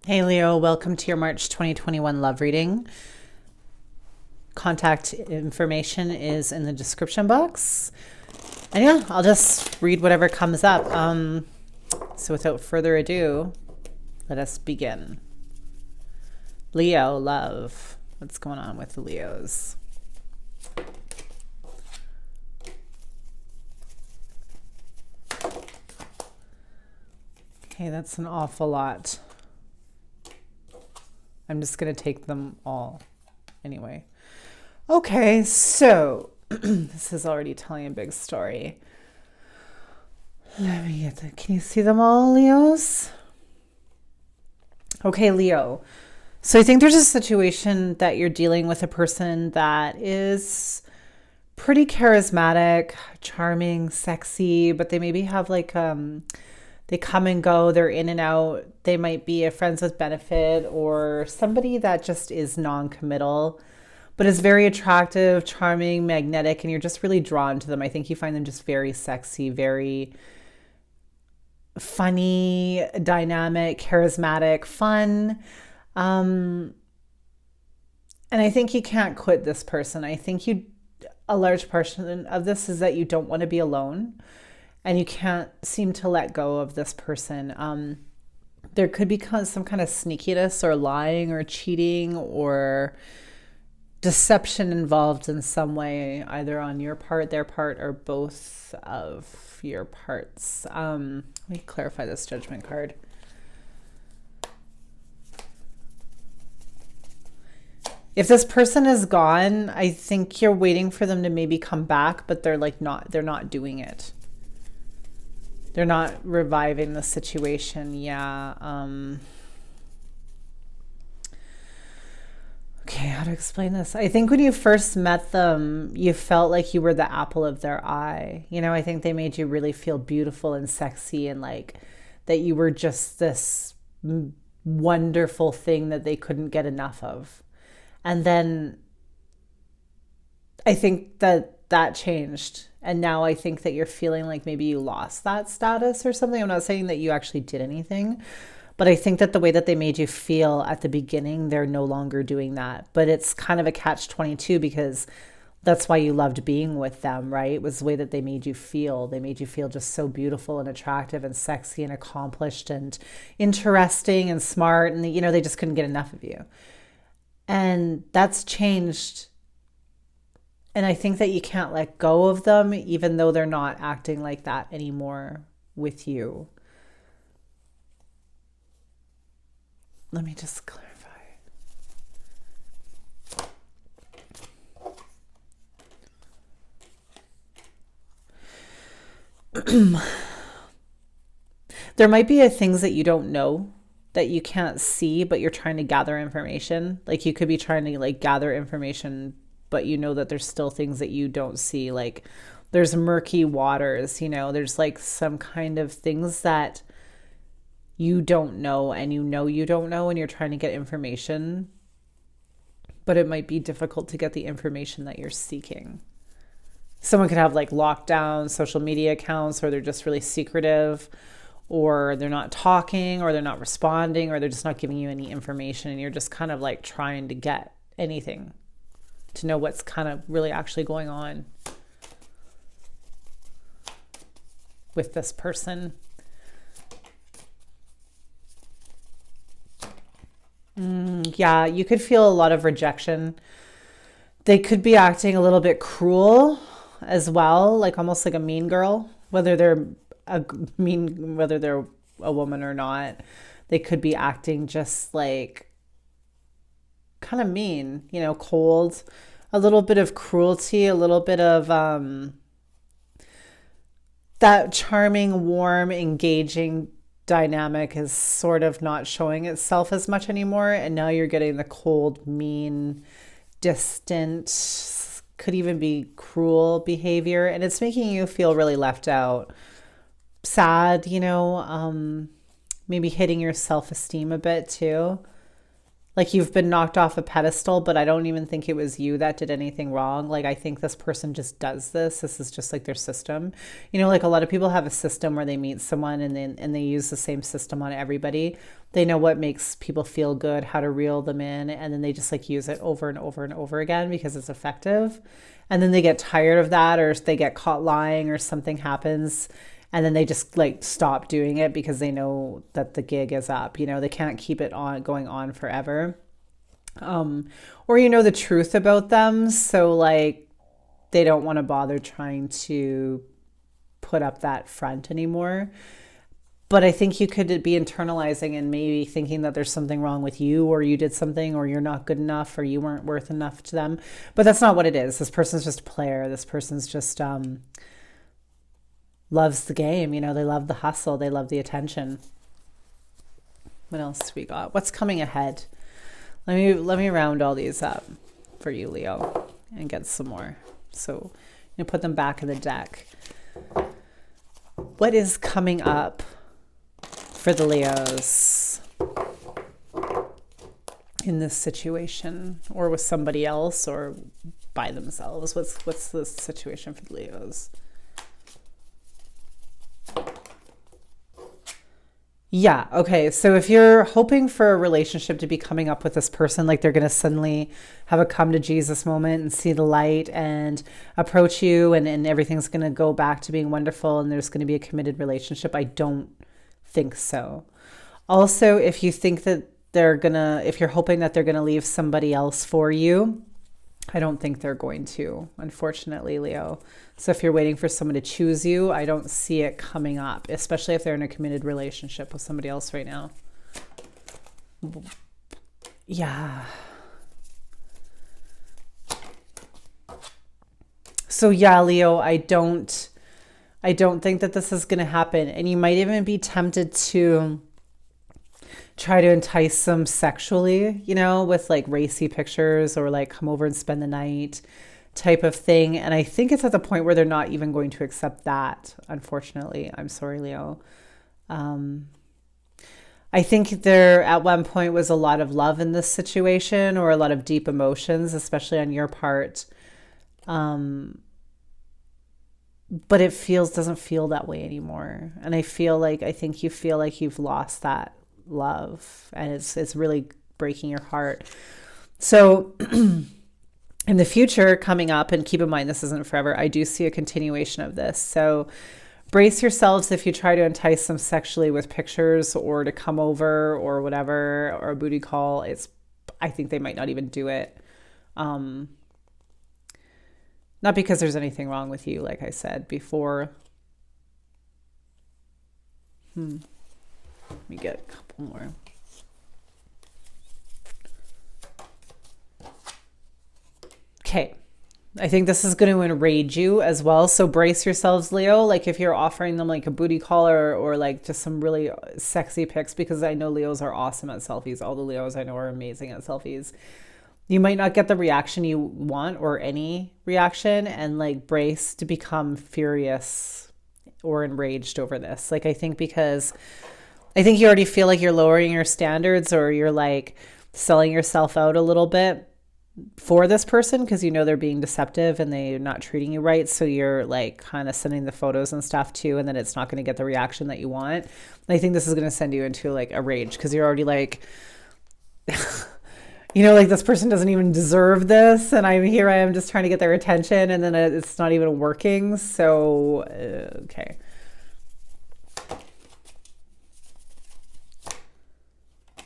Hey Leo, welcome to your March 2021 love reading. Contact information is in the description box. And yeah, I'll just read whatever comes up. So without further ado, let us begin. Leo, love. What's going on with the Leos? Okay, that's an awful lot. I'm just going to take them all anyway. Okay, so this is already telling a big story. Let me get the, can you see them all, Leos? Okay, Leo. So I think there's a situation that you're dealing with a person that is pretty charismatic, charming, sexy, but they maybe have like they come and go, they're in and out. They might be a friends with benefit or somebody that just is non-committal, but is very attractive, charming, magnetic, and you're just really drawn to them. I think you find them just very sexy, very funny, dynamic, charismatic, fun. And I think you can't quit this person. I think a large portion of this is that you don't want to be alone. And you can't seem to let go of this person. There could be some kind of sneakiness or lying or cheating or deception involved in some way, either on your part, their part, or both of your parts. Let me clarify this judgment card. If this person is gone, I think you're waiting for them to maybe come back, but they're not doing it. They're not reviving the situation. Yeah. Okay, how to explain this? I think when you first met them, you felt like you were the apple of their eye. You know, I think they made you really feel beautiful and sexy and like that you were just this wonderful thing that they couldn't get enough of. And then I think that changed. And now I think that you're feeling like maybe you lost that status or something. I'm not saying that you actually did anything, but I think that the way that they made you feel at the beginning, they're no longer doing that. But it's kind of a catch-22 because that's why you loved being with them, right? It was the way that they made you feel. They made you feel just so beautiful and attractive and sexy and accomplished and interesting and smart. And, you know, they just couldn't get enough of you. And that's changed. And I think that you can't let go of them, even though they're not acting like that anymore with you. Let me just clarify. There might be things that you don't know, that you can't see, but you're trying to gather information. Like you could be trying to like gather information, but you know that there's still things that you don't see. Like there's murky waters, you know, there's like some kind of things that you don't know and you don't know, and you're trying to get information, but it might be difficult to get the information that you're seeking. Someone could have like locked down social media accounts, or they're just really secretive, or they're not talking, or they're not responding, or they're just not giving you any information, and you're just kind of like trying to get anything to know what's kind of really actually going on with this person. Yeah, you could feel a lot of rejection. They could be acting a little bit cruel as well, like almost like a mean girl, whether they're a woman or not. They could be acting just like kind of mean, you know, cold, a little bit of cruelty, a little bit of that charming, warm, engaging dynamic is sort of not showing itself as much anymore. And now you're getting the cold, mean, distant, could even be cruel behavior. And it's making you feel really left out, sad, you know, maybe hitting your self-esteem a bit too. Like you've been knocked off a pedestal, but I don't even think it was you that did anything wrong. Like I think this person just does this. This is just like their system. You know, like a lot of people have a system where they meet someone and they use the same system on everybody. They know what makes people feel good, how to reel them in, and then they just like use it over and over and over again because it's effective. And then they get tired of that, or they get caught lying, or something happens, and then they just like stop doing it because they know that the gig is up. You know, they can't keep it on going on forever. Or you know the truth about them, so like they don't want to bother trying to put up that front anymore. But I think you could be internalizing and maybe thinking that there's something wrong with you, or you did something, or you're not good enough, or you weren't worth enough to them. But that's not what it is. This person's just a player. This person's just loves the game. You know, they love the hustle. They love the attention. What else we got? What's coming ahead? Let me round all these up for you, Leo, and get some more. So you put them back in the deck. What is coming up for the Leos in this situation, or with somebody else, or by themselves? What's the situation for the Leos? Yeah, okay. So if you're hoping for a relationship to be coming up with this person, like they're going to suddenly have a come to Jesus moment and see the light and approach you, and everything's going to go back to being wonderful and there's going to be a committed relationship, I don't think so. Also, if you think that if you're hoping that they're going to leave somebody else for you, I don't think they're going to, unfortunately, Leo. So if you're waiting for someone to choose you, I don't see it coming up, especially if they're in a committed relationship with somebody else right now. Yeah. So yeah, Leo, I don't think that this is going to happen. And you might even be tempted to try to entice them sexually, you know, with like racy pictures, or like come over and spend the night type of thing. And I think it's at the point where they're not even going to accept that, unfortunately. I'm sorry, Leo. I think there at one point was a lot of love in this situation, or a lot of deep emotions, especially on your part. But it doesn't feel that way anymore. And I think you feel like you've lost that love, and it's really breaking your heart. So in the future coming up, and keep in mind this isn't forever, I do see a continuation of this. So brace yourselves if you try to entice them sexually with pictures, or to come over, or whatever, or a booty call. I think they might not even do it. Not because there's anything wrong with you, like I said before. Let me get a couple more. Okay. I think this is going to enrage you as well. So brace yourselves, Leo. Like if you're offering them like a booty call, or like just some really sexy pics, because I know Leos are awesome at selfies. All the Leos I know are amazing at selfies. You might not get the reaction you want, or any reaction, and like brace to become furious or enraged over this. Like I think you already feel like you're lowering your standards, or you're like selling yourself out a little bit for this person, because you know they're being deceptive and they're not treating you right. So you're like kind of sending the photos and stuff too, and then it's not going to get the reaction that you want. And I think this is going to send you into like a rage, because you're already like, you know, like this person doesn't even deserve this, and I am just trying to get their attention, and then it's not even working. So okay.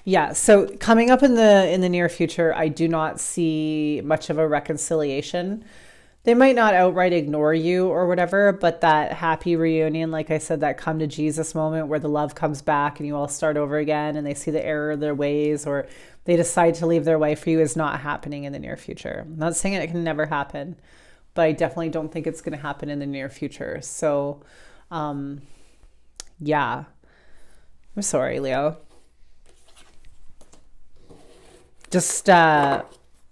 Yeah, so coming up in the near future, I do not see much of a reconciliation. They might not outright ignore you or whatever, but that happy reunion, like I said, that come to Jesus moment where the love comes back and you all start over again, and they see the error of their ways, or they decide to leave their way for you, is not happening in the near future. I'm not saying it can never happen, but I definitely don't think it's going to happen in the near future. So, yeah, I'm sorry, Leo. Just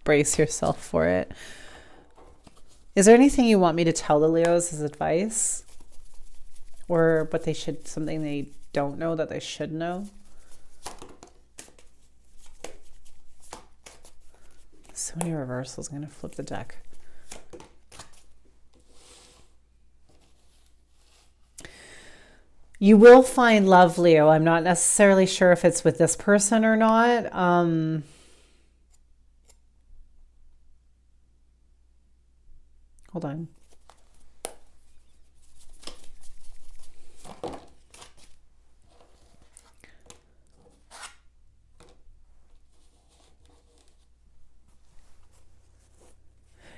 brace yourself for it. Is there anything you want me to tell the Leos as advice? Or something they don't know that they should know? So many reversals. I'm going to flip the deck. You will find love, Leo. I'm not necessarily sure if it's with this person or not. Hold on.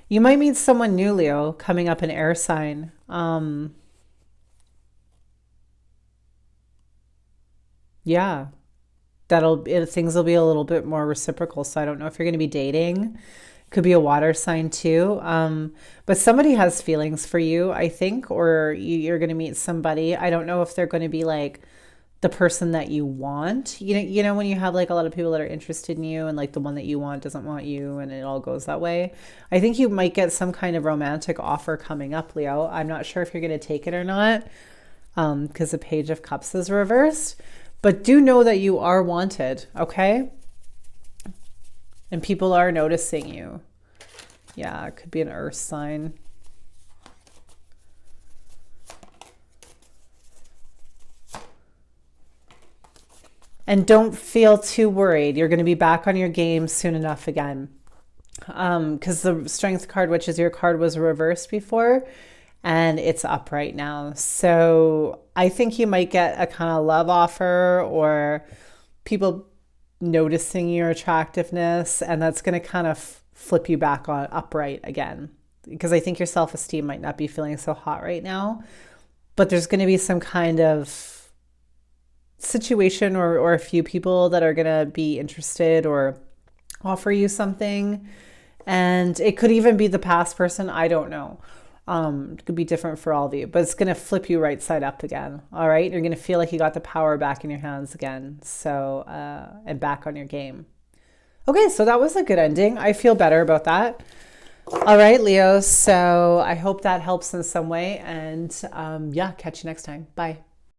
You might meet someone new, Leo, coming up an air sign. Yeah, things will be a little bit more reciprocal. So I don't know if you're going to be dating. Could be a water sign too. But somebody has feelings for you, I think, or you're going to meet somebody. I don't know if they're going to be like the person that you want. You know when you have like a lot of people that are interested in you and like the one that you want doesn't want you and it all goes that way. I think you might get some kind of romantic offer coming up, Leo. I'm not sure if you're going to take it or not, because the Page of Cups is reversed. But do know that you are wanted, okay? And people are noticing you. Yeah, it could be an earth sign. And don't feel too worried. You're going to be back on your game soon enough again. Because the Strength card, which is your card, was reversed before. And it's up right now. So I think you might get a kind of love offer or people noticing your attractiveness. And that's going to kind of flip you back on upright again. Because I think your self-esteem might not be feeling so hot right now. But there's going to be some kind of situation or a few people that are going to be interested or offer you something. And it could even be the past person. I don't know. It could be different for all of you, but it's going to flip you right side up again. All right. You're going to feel like you got the power back in your hands again. So, and back on your game. Okay. So that was a good ending. I feel better about that. All right, Leo. So I hope that helps in some way. And yeah, catch you next time. Bye.